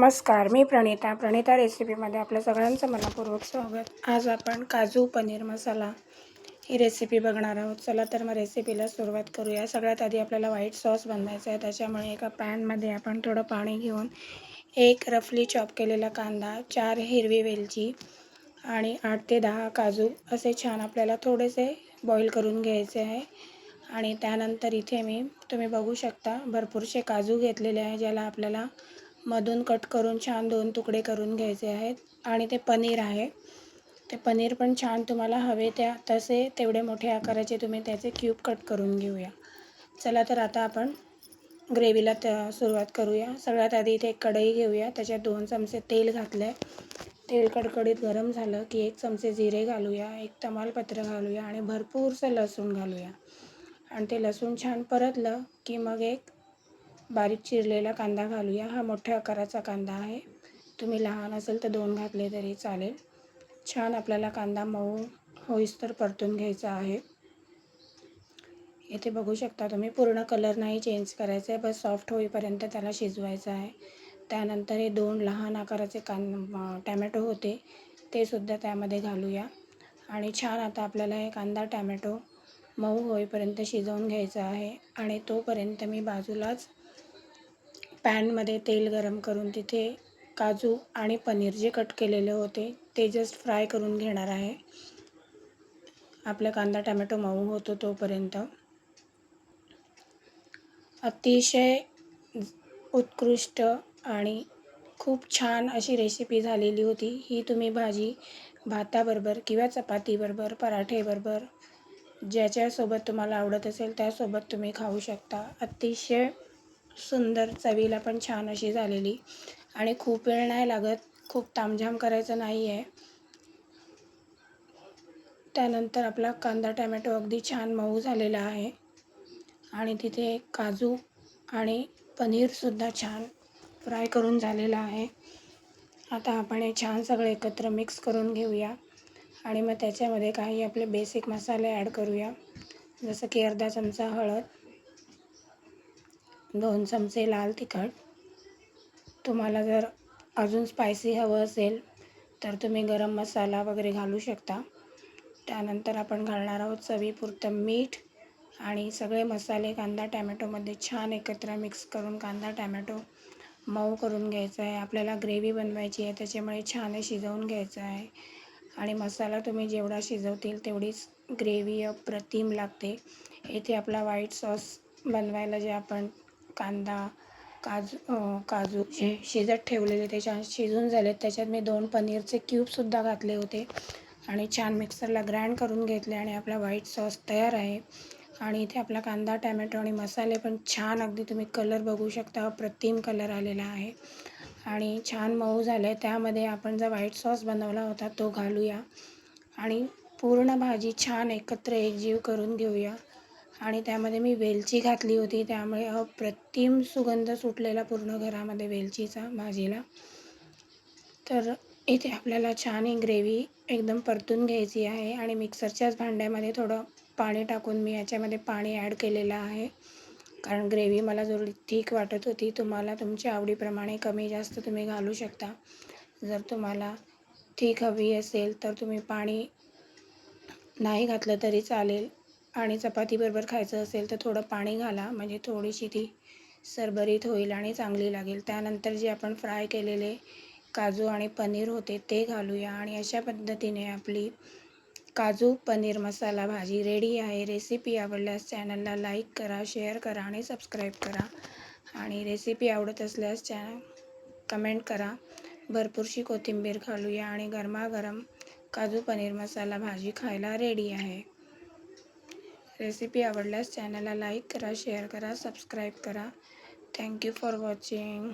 नमस्कार, मी प्रणिता रेसिपीमध्ये आपल्या सगळ्यांचं मनपूर्वक स्वागत। आज आपण काजू पनीर मसाला ही रेसिपी बघणार आहोत। चला तर मग रेसिपीला सुरुवात करूया। सगळ्यात आधी आपल्याला व्हाईट सॉस बनवायचा आहे, त्याच्यामुळे एका पॅनमध्ये आपण थोडं पाणी घेऊन एक रफली चॉप केलेला कांदा, 4 हिरवी वेलची आणि 8 ते 10 काजू असे छान आपल्याला थोडेसे बॉईल करून घ्यायचे आहे। आणि त्यानंतर इथे तुम्ही बघू शकता भरपूरसे काजू घेतलेले आहे, ज्याला आपल्याला मधून कट करून छान 2 तुकडे करून घ्यायचे आहेत। आणि ते पनीर आहे, ते पनीर पण छान तुम्हाला हवे तेवढे मोठे आकाराचे तुम्ही त्याचे क्यूब कट करून घेऊया। चला तर आता आपण ग्रेव्हीला सुरुवात करूया। सगळ्यात आधी इथे एक कढई घेऊया, त्याच्यात 2 चमचे तेल घातले। तेल कडकडीत गरम झालं की 1 चमचे जिरे घालूया, 1 तमालपत्र घालूया आणि भरपूरसं लसूण घालूया। आणि ते लसूण छान परतलं की मग एक बारीक चिरलेला कांदा घालूया। हा मोठ्या आकाराचा कांदा आहे, तुम्ही लहान असेल तर 2 घातले तरी चालेल। छान आपल्याला कांदा मऊ होईस्तर परतून घ्यायचा आहे। इथे बघू शकता तुम्ही, पूर्ण कलर नाही चेंज करायचा आहे, बस सॉफ्ट होईपर्यंत त्याला शिजवायचं आहे। त्यानंतर हे 2 लहान आकाराचे टॅमॅटो होते, ते सुद्धा त्यामध्ये घालूया। आणि छान आता आपल्याला हे कांदा टॅमॅटो मऊ होईपर्यंत शिजवून घ्यायचा आहे। आणि तोपर्यंत मी बाजूलाच पॅनमध्ये तेल गरम करून तिथे काजू आणि पनीर जे कट केलेले होते ते जस्ट फ्राय करून घेणार आहे, आपला कांदा टॅमॅटो मऊ होतो तोपर्यंत। अतिशय उत्कृष्ट आणि खूप छान अशी रेसिपी झालेली होती ही। तुम्ही भाजी भाताबरोबर किंवा चपातीबरोबर, पराठेबरोबर, ज्याच्यासोबत तुम्हाला आवडत असेल त्यासोबत तुम्ही खाऊ शकता। अतिशय सुंदर, चवीला पण छान अशी झालेली आणि खूप वेळ नाही लागत, खूप तामझाम करायचं नाही आहे। त्यानंतर आपला कांदा टॅमॅटो अगदी छान मऊ झालेला आहे आणि तिथे काजू आणि पनीरसुद्धा छान फ्राय करून झालेला आहे। आता आपण हे छान सगळं एकत्र मिक्स करून घेऊया आणि मग त्याच्यामध्ये काही आपले बेसिक मसाले ॲड करूया, जसं की अर्धा चमचा हळद, 2 चमचे लाल तिखट। तुम्हाला जर अजून स्पायसी हवं असेल तर तुम्ही गरम मसाला वगैरे घालू शकता। त्यानंतर आपण घालणार आहोत चवीपुरतं मीठ आणि सगळे मसाले कांदा टॅमॅटोमध्ये छान एकत्र मिक्स करून कांदा टॅमॅटो मऊ करून घ्यायचा आहे। आपल्याला ग्रेव्ही बनवायची आहे, त्याच्यामुळे छान शिजवून घ्यायचं आहे। आणि मसाला तुम्ही जेवढा शिजवतील तेवढीच ग्रेव्ही अप्रतिम लागते। इथे आपला व्हाईट सॉस बनवायला जे आपण कांदा काजू जे शिजत ठेवलेले ते छान शिजून झालेत, त्याच्यात मी 2 पनीरचे क्यूबसुद्धा घातले होते आणि छान मिक्सरला ग्राइंड करून घेतले आणि आपला व्हाईट सॉस तयार आहे। आणि इथे आपला कांदा टॅमॅटो आणि मसाले पण छान, अगदी तुम्ही कलर बघू शकता, अप्रतिम कलर आलेला आहे आणि छान मऊ झालं आहे। त्यामध्ये आपण जो व्हाईट सॉस बनवला होता तो घालूया आणि पूर्ण भाजी छान एकत्र एकजीव करून घेऊया। आणि त्यामध्ये मी वेलची घातली होती, त्यामुळे अप्रतिम सुगंध सुटलेला पूर्ण घरामध्ये वेलचीचा भाजीला। तर इथे आपल्याला छान ही ग्रेव्ही एकदम परतून घ्यायची आहे आणि मिक्सरच्याच भांड्यामध्ये थोडं पाणी टाकून मी याच्यामध्ये पाणी ॲड केलेलं आहे, कारण ग्रेव्ही मला थोडी थिक वाटत होती। तुम्हाला तुमच्या आवडीप्रमाणे कमी जास्त तुम्ही घालू शकता। जर तुम्हाला थिक हवी असेल तर तुम्ही पाणी नाही घातलं तरी चालेल आणि चपातीबरोबर खायचं असेल तर थोडं पाणी घाला, म्हणजे थोडीशी ती सरबरीत होईल आणि चांगली लागेल। त्यानंतर जे आपण फ्राय केलेले काजू आणि पनीर होते ते घालूया आणि अशा पद्धतीने आपली काजू पनीर मसाला भाजी रेडी आहे। रेसिपी आवडल्यास चॅनलला लाईक करा, शेअर करा आणि सबस्क्राईब करा। आणि रेसिपी आवडत असल्यास कमेंट करा। भरपूरशी कोथिंबीर घालूया आणि गरमागरम काजू पनीर मसाला भाजी खायला रेडी आहे। रेसिपी आवडल्यास चॅनलला लाईक करा, शेअर करा, सबस्क्राईब करा। Thank you for watching.